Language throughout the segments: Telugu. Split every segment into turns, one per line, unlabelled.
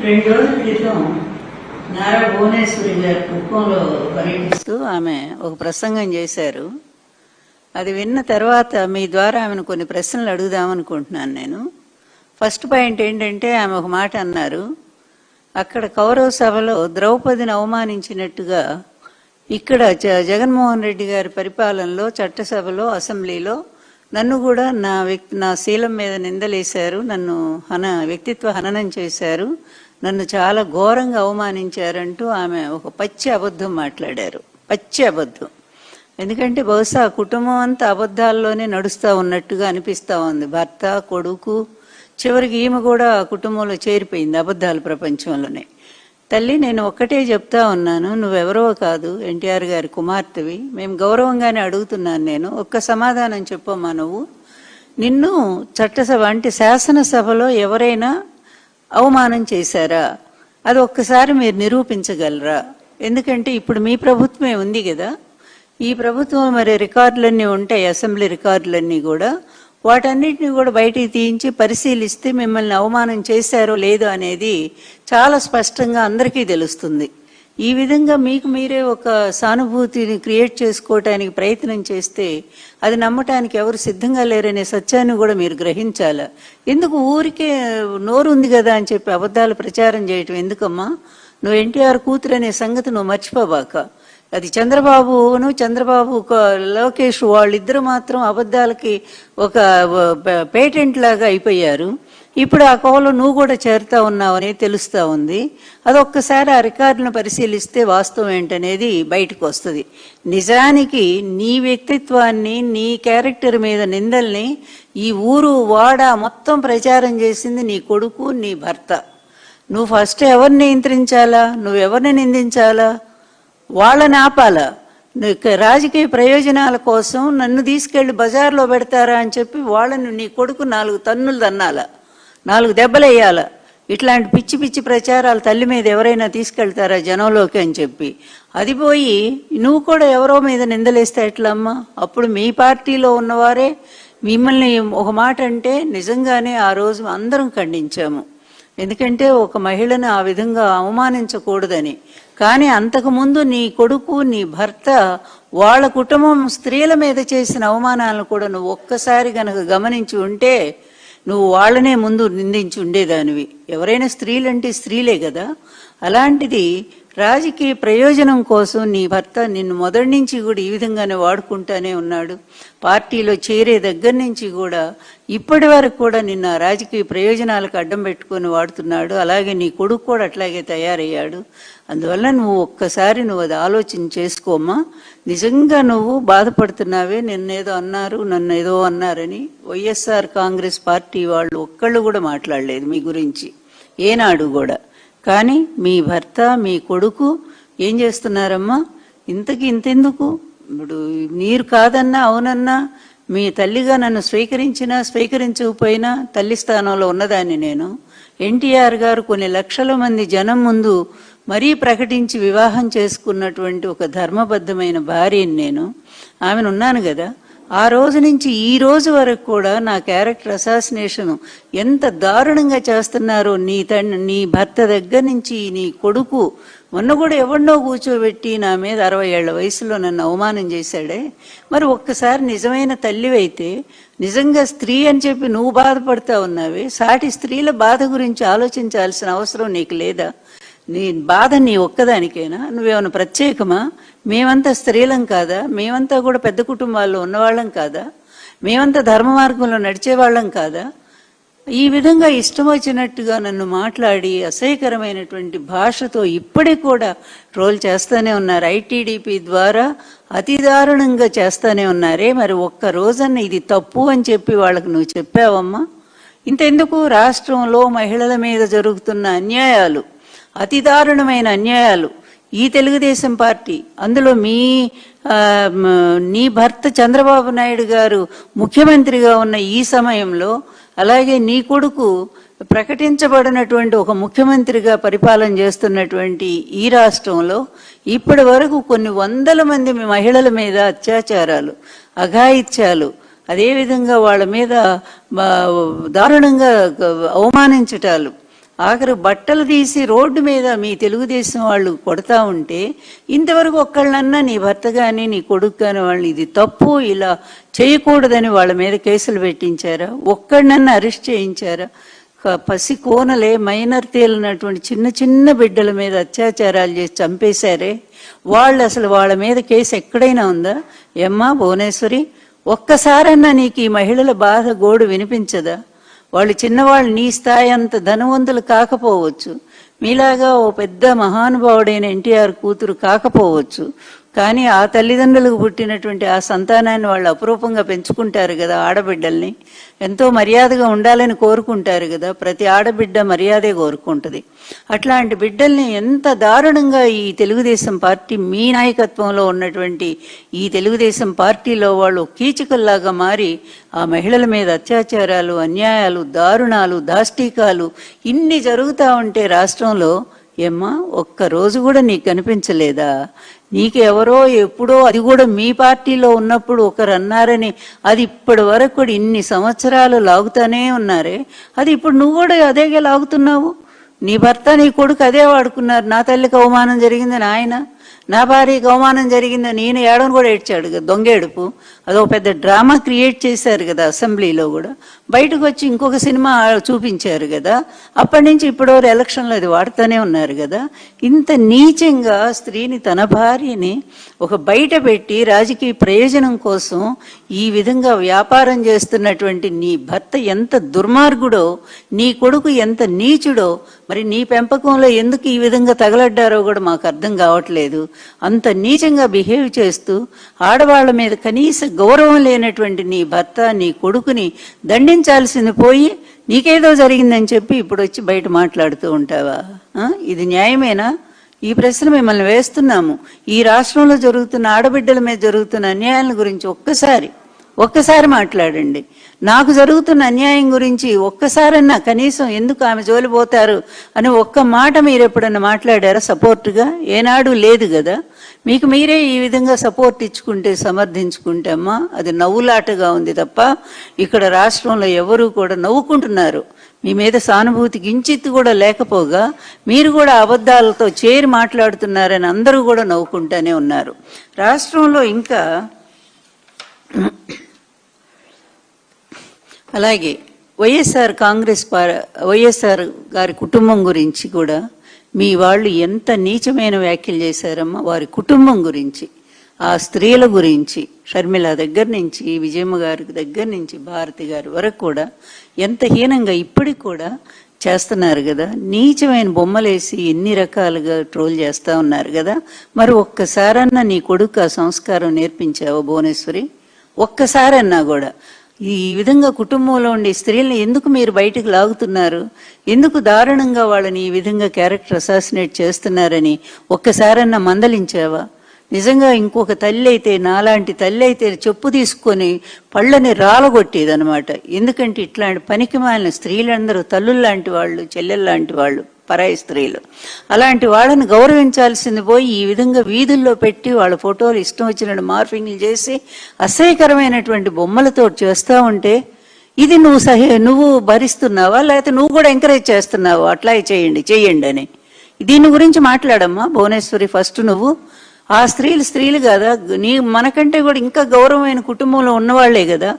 2 రోజుల క్రితం నారా భువనేశ్వరి గారు కుప్పంలో పర్యటిస్తూ ఆమె ఒక ప్రసంగం చేశారు. అది విన్న తర్వాత మీ ద్వారా ఆమెను కొన్ని ప్రశ్నలు అడుగుదామనుకుంటున్నాను నేను. ఫస్ట్ పాయింట్ ఏంటంటే ఆమె ఒక మాట అన్నారు, అక్కడ కౌరవ సభలో ద్రౌపదిని అవమానించినట్టుగా ఇక్కడ జగన్మోహన్ రెడ్డి గారి పరిపాలనలో చట్టసభలో అసెంబ్లీలో నన్ను కూడా నా శీలం మీద నిందలేశారు, నన్ను వ్యక్తిత్వ హననం చేశారు, నన్ను చాలా ఘోరంగా అవమానించారంటూ ఆమె ఒక పచ్చి అబద్ధం మాట్లాడారు. పచ్చి అబద్ధం. ఎందుకంటే బహుశా కుటుంబం అంతా అబద్ధాల్లోనే నడుస్తూ ఉన్నట్టుగా అనిపిస్తూ ఉంది. భర్త, కొడుకు, చివరికి ఈమె కూడా కుటుంబంలో చేరిపోయింది అబద్ధాల ప్రపంచంలోనే. తల్లి, నేను ఒక్కటే చెప్తా ఉన్నాను, నువ్వెవరో కాదు, ఎన్టీఆర్ గారి కుమార్తెవి. మేము గౌరవంగానే అడుగుతున్నాను. నేను ఒక్క సమాధానం చెప్పమ్మా. నిన్ను చట్టసభ అంటే శాసనసభలో ఎవరైనా అవమానం చేశారా? అది ఒక్కసారి మీరు నిరూపించగలరా? ఎందుకంటే ఇప్పుడు మీ ప్రభుత్వమే ఉంది కదా, ఈ ప్రభుత్వం మరి రికార్డులన్నీ ఉంటాయి, అసెంబ్లీ రికార్డులన్నీ కూడా, వాటన్నిటిని కూడా బయటికి తీయించి పరిశీలిస్తే మిమ్మల్ని అవమానం చేశారో లేదో అనేది చాలా స్పష్టంగా అందరికీ తెలుస్తుంది. ఈ విధంగా మీకు మీరే ఒక సానుభూతిని క్రియేట్ చేసుకోవటానికి ప్రయత్నం చేస్తే అది నమ్మటానికి ఎవరు సిద్ధంగా లేరనే సత్యాన్ని కూడా మీరు గ్రహించాలా. ఎందుకు ఊరికే నోరు ఉంది కదా అని చెప్పి అబద్ధాలు ప్రచారం చేయటం ఎందుకమ్మా? నువ్వు ఎన్టీఆర్ కూతురు అనే సంగతి నువ్వు మర్చిపోబాక. అది చంద్రబాబు లోకేష్ వాళ్ళిద్దరు మాత్రం అబద్ధాలకి ఒక పేటెంట్ లాగా అయిపోయారు. ఇప్పుడు ఆ కోవలో నువ్వు కూడా చేరుతా ఉన్నావు అనేది తెలుస్తూ ఉంది. అదొక్కసారి ఆ రికార్డులను పరిశీలిస్తే వాస్తవం ఏంటనేది బయటకు వస్తుంది. నిజానికి నీ వ్యక్తిత్వాన్ని, నీ క్యారెక్టర్ మీద నిందల్ని ఈ ఊరు వాడ మొత్తం ప్రచారం చేసింది నీ కొడుకు, నీ భర్త. నువ్వు ఫస్ట్ ఎవరిని నియంత్రించాలా? నువ్వెవరిని నిందించాలా? వాళ్ళని ఆపాలా? రాజకీయ ప్రయోజనాల కోసం నన్ను తీసుకెళ్లి బజార్లో పెడతారా అని చెప్పి వాళ్ళని నీ కొడుకు 4 తన్నులు తన్నాలా, 4 దెబ్బలు వేయాలా? ఇట్లాంటి పిచ్చి పిచ్చి ప్రచారాలు తల్లి మీద ఎవరైనా తీసుకెళ్తారా జనంలోకి అని చెప్పి, అది పోయి నువ్వు కూడా ఎవరో మీద నిందలేస్తే ఎట్లమ్మా? అప్పుడు మీ పార్టీలో ఉన్నవారే మిమ్మల్ని ఒక మాట అంటే నిజంగానే ఆ రోజు అందరం ఖండించాము. ఎందుకంటే ఒక మహిళను ఆ విధంగా అవమానించకూడదని. కానీ అంతకుముందు నీ కొడుకు, నీ భర్త, వాళ్ళ కుటుంబం స్త్రీల మీద చేసిన అవమానాలను కూడా నువ్వు ఒక్కసారి గనక గమనించి ఉంటే నువ్వు వాళ్ళనే ముందు నిందించి ఉండేదానివి. ఎవరైనా స్త్రీలంటే స్త్రీలే కదా. అలాంటిది రాజకీయ ప్రయోజనం కోసం నీ భర్త నిన్ను మొదటి నుంచి కూడా ఈ విధంగానే వాడుకుంటానే ఉన్నాడు. పార్టీలో చేరే దగ్గర నుంచి కూడా ఇప్పటి వరకు కూడా నిన్న రాజకీయ ప్రయోజనాలకు అడ్డం పెట్టుకొని వాడుతున్నాడు. అలాగే నీ కొడుకు కూడా అట్లాగే తయారయ్యాడు. అందువల్ల నువ్వు ఒక్కసారి అది ఆలోచన చేసుకోమ్మా. నిజంగా నువ్వు బాధపడుతున్నావే, నిన్నేదో అన్నారు, నన్ను ఏదో అన్నారని. వైఎస్ఆర్ కాంగ్రెస్ పార్టీ వాళ్ళు ఒక్కళ్ళు కూడా మాట్లాడలేదు మీ గురించి ఏనాడు కూడా. కానీ మీ భర్త, మీ కొడుకు ఏం చేస్తున్నారమ్మా? ఇంతెందుకు? ఇప్పుడు నీరు కాదన్నా అవునన్నా మీ తల్లిగా నన్ను స్వీకరించకపోయినా తల్లి స్థానంలో ఉన్నదాన్ని నేను. ఎన్టీఆర్ గారు కొన్ని లక్షల మంది జనం ముందు మరీ ప్రకటించి వివాహం చేసుకున్నటువంటి ఒక ధర్మబద్ధమైన భార్యని నేను. ఆమెను ఉన్నాను కదా. ఆ రోజు నుంచి ఈ రోజు వరకు కూడా నా క్యారెక్టర్ అసాసినేషన్ ఎంత దారుణంగా చేస్తున్నారో నీ భర్త దగ్గర నుంచి నీ కొడుకు. మొన్న కూడా ఎవరినో కూర్చోబెట్టి నా మీద 60 ఏళ్ల వయసులో నన్ను అవమానం చేశాడే. మరి ఒక్కసారి నిజమైన తల్లివైతే, నిజంగా స్త్రీ అని చెప్పి నువ్వు బాధపడతా ఉన్నావే, సాటి స్త్రీల బాధ గురించి ఆలోచించాల్సిన అవసరం నీకు లేదా? నీ బాధ నీ ఒక్కదానికైనా? నువ్వేమైనా ప్రత్యేకమా? మేమంతా స్త్రీలం కాదా? మేమంతా కూడా పెద్ద కుటుంబాల్లో ఉన్నవాళ్ళం కాదా? మేమంతా ధర్మ మార్గంలో నడిచేవాళ్ళం కాదా? ఈ విధంగా ఇష్టం వచ్చినట్టుగా నన్ను మాట్లాడి అసహ్యకరమైనటువంటి భాషతో ఇప్పటికి కూడా ట్రోల్ చేస్తూనే ఉన్నారు. ఐటీడీపీ ద్వారా అతి దారుణంగా చేస్తూనే ఉన్నారే. మరి ఒక్క రోజన్న ఇది తప్పు అని చెప్పి వాళ్ళకు నువ్వు చెప్పావమ్మా? ఇంతెందుకు? రాష్ట్రంలో మహిళల మీద జరుగుతున్న అన్యాయాలు, అతి దారుణమైన అన్యాయాలు, ఈ తెలుగుదేశం పార్టీ, అందులో నీ భర్త చంద్రబాబు నాయుడు గారు ముఖ్యమంత్రిగా ఉన్న ఈ సమయంలో, అలాగే నీ కొడుకు ప్రకటించబడినటువంటి ఒక ముఖ్యమంత్రిగా పరిపాలన చేస్తున్నటువంటి ఈ రాష్ట్రంలో ఇప్పటి వరకు కొన్ని వందల మంది మహిళల మీద అత్యాచారాలు, అఘాయిత్యాలు, అదేవిధంగా వాళ్ళ మీద దారుణంగా అవమానించటాలు, ఆఖరు బట్టలు తీసి రోడ్డు మీద మీ తెలుగుదేశం వాళ్ళు కొడతా ఉంటే ఇంతవరకు ఒక్కళ్ళన్నా నీ భర్త కానీ నీ కొడుకు కానీ వాళ్ళు ఇది తప్పు ఇలా చేయకూడదని వాళ్ళ మీద కేసులు పెట్టించారా? ఒక్కడినన్నా అరెస్ట్ చేయించారా? పసి కోనలే మైనర్ తేలినటువంటి చిన్న చిన్న బిడ్డల మీద అత్యాచారాలు చేసి చంపేశారే, వాళ్ళు అసలు వాళ్ళ మీద కేసు ఎక్కడైనా ఉందా? ఏమ్మా భువనేశ్వరి, ఒక్కసారన్నా నీకు ఈ మహిళల బాధ గోడు వినిపించదా? వాళ్ళు చిన్నవాళ్ళు నీ స్థాయి అంత ధనవంతులు కాకపోవచ్చు, మీలాగా ఓ పెద్ద మహానుభావుడైన ఎన్టీఆర్ కూతురు కాకపోవచ్చు, కానీ ఆ తల్లిదండ్రులకు పుట్టినటువంటి ఆ సంతానాన్ని వాళ్ళు అపురూపంగా పెంచుకుంటారు కదా. ఆడబిడ్డల్ని ఎంతో మర్యాదగా ఉండాలని కోరుకుంటారు కదా. ప్రతి ఆడబిడ్డ మర్యాదే కోరుకుంటుంది. అట్లాంటి బిడ్డల్ని ఎంత దారుణంగా ఈ తెలుగుదేశం పార్టీ, మీ నాయకత్వంలో ఉన్నటువంటి ఈ తెలుగుదేశం పార్టీలో వాళ్ళు కీచకుల్లాగా మారి ఆ మహిళల మీద అత్యాచారాలు, అన్యాయాలు, దారుణాలు, దాష్టీకాలు ఇన్ని జరుగుతూ ఉంటే రాష్ట్రంలో ఏమ్మా ఒక్కరోజు కూడా నీకు కనిపించలేదా? నీకు ఎవరో ఎప్పుడో, అది కూడా మీ పార్టీలో ఉన్నప్పుడు ఒకరు అన్నారని అది ఇప్పటి వరకు కూడా ఇన్ని సంవత్సరాలు లాగుతానే ఉన్నారే, అది ఇప్పుడు నువ్వు కూడా అదేగా లాగుతున్నావు. నీ భర్త నీ కొడుకు అదే వాడుకున్నారు. నా తల్లికి అవమానం జరిగిందని ఆయన, నా భార్యకి అవమానం జరిగిందని ఈయన ఏడని కూడా ఏడ్చాడు కదా. దొంగేడుపు అదో పెద్ద డ్రామా క్రియేట్ చేశారు కదా. అసెంబ్లీలో కూడా బయటకు వచ్చి ఇంకొక సినిమా చూపించారు కదా. అప్పటి నుంచి ఇప్పటివరకు ఎలక్షన్లో అది వాడుతూనే ఉన్నారు కదా. ఇంత నీచంగా స్త్రీని, తన భార్యని ఒక బయట పెట్టి రాజకీయ ప్రయోజనం కోసం ఈ విధంగా వ్యాపారం చేస్తున్నటువంటి నీ భర్త ఎంత దుర్మార్గుడో, నీ కొడుకు ఎంత నీచుడో, మరి నీ పెంపకంలో ఎందుకు ఈ విధంగా తగలడ్డారో కూడా మాకు అర్థం కావట్లేదు. అంత నీచంగా బిహేవ్ చేస్తూ ఆడవాళ్ల మీద కనీస గౌరవం లేనటువంటి నీ భర్త, నీ కొడుకుని దండించాల్సింది పోయి నీకేదో జరిగిందని చెప్పి ఇప్పుడు వచ్చి బయట మాట్లాడుతూ ఉంటావా? ఇది న్యాయమేనా? ఈ ప్రశ్న మిమ్మల్ని వేస్తున్నాము. ఈ రాష్ట్రంలో జరుగుతున్న ఆడబిడ్డల మీద జరుగుతున్న అన్యాయాల గురించి ఒక్కసారి మాట్లాడండి. నాకు జరుగుతున్న అన్యాయం గురించి ఒక్కసారన్నా కనీసం ఎందుకు ఆమె జోలి పోతారు అని ఒక్క మాట మీరు ఎప్పుడన్నా మాట్లాడారా సపోర్టుగా? ఏనాడు లేదు కదా. మీకు మీరే ఈ విధంగా సపోర్ట్ ఇచ్చుకుంటే, సమర్థించుకుంటే అమ్మా అది నవ్వులాటగా ఉంది తప్ప ఇక్కడ రాష్ట్రంలో ఎవరు కూడా నవ్వుకుంటున్నారు. మీ మీద సానుభూతి కించిత్తు కూడా లేకపోగా మీరు కూడా అబద్ధాలతో చేరి మాట్లాడుతున్నారని అందరూ కూడా నవ్వుకుంటూనే ఉన్నారు. రాష్ట్రంలో ఇంకా అలాగే వైఎస్ఆర్ గారి కుటుంబం గురించి కూడా మీ వాళ్ళు ఎంత నీచమైన వ్యాఖ్యలు చేశారమ్మా. వారి కుటుంబం గురించి, ఆ స్త్రీల గురించి, షర్మిల దగ్గర నుంచి, విజయమ్మ గారి దగ్గర నుంచి, భారతి గారి వరకు కూడా ఎంత హీనంగా ఇప్పటికి కూడా చేస్తున్నారు కదా. నీచమైన బొమ్మలేసి ఎన్ని రకాలుగా ట్రోల్ చేస్తూ ఉన్నారు కదా. మరి ఒక్కసారన్నా నీ కొడుకు ఆ సంస్కారం నేర్పించావా భువనేశ్వరి? ఒక్కసారన్నా కూడా ఈ విధంగా కుటుంబంలో ఉండే స్త్రీలను ఎందుకు మీరు బయటకు లాగుతున్నారు? ఎందుకు దారుణంగా వాళ్ళని ఈ విధంగా క్యారెక్టర్ అసాసినేట్ చేస్తున్నారని ఒక్కసారన్నా మందలించావా? నిజంగా ఇంకొక తల్లి అయితే, నాలాంటి తల్లి అయితే చెప్పు తీసుకొని పళ్ళని రాలగొట్టేదనమాట. ఎందుకంటే ఇట్లాంటి పనికిమాలిన స్త్రీలందరూ తల్లుల్లాంటి వాళ్ళు, చెల్లెల్లాంటి వాళ్ళు, పరాయి స్త్రీలు. అలాంటి వాళ్ళని గౌరవించాల్సింది పోయి ఈ విధంగా వీధుల్లో పెట్టి వాళ్ళ ఫోటోలు ఇష్టం వచ్చినట్టు మార్ఫింగ్లు చేసి అసహ్యకరమైనటువంటి బొమ్మలతో చేస్తూ ఉంటే ఇది నువ్వు భరిస్తున్నావా, లేకపోతే నువ్వు కూడా ఎంకరేజ్ చేస్తున్నావా? అట్లా చేయండి అని దీని గురించి మాట్లాడమ్మా భువనేశ్వరి. ఫస్ట్ నువ్వు ఆ స్త్రీలు కదా, మనకంటే కూడా ఇంకా గౌరవమైన కుటుంబంలో ఉన్నవాళ్లే కదా.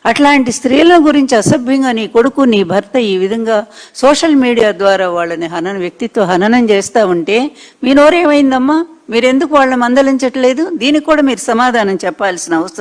అట్లాంటి స్త్రీల గురించి అసభ్యంగా నీ కొడుకు, నీ భర్త ఈ విధంగా సోషల్ మీడియా ద్వారా వాళ్ళని వ్యక్తిత్వ హననం చేస్తా ఉంటే మీ నోరేమైందమ్మా? మీరెందుకు వాళ్ళని మందలించట్లేదు? దీనికి కూడా మీరు సమాధానం చెప్పాల్సిన అవసరం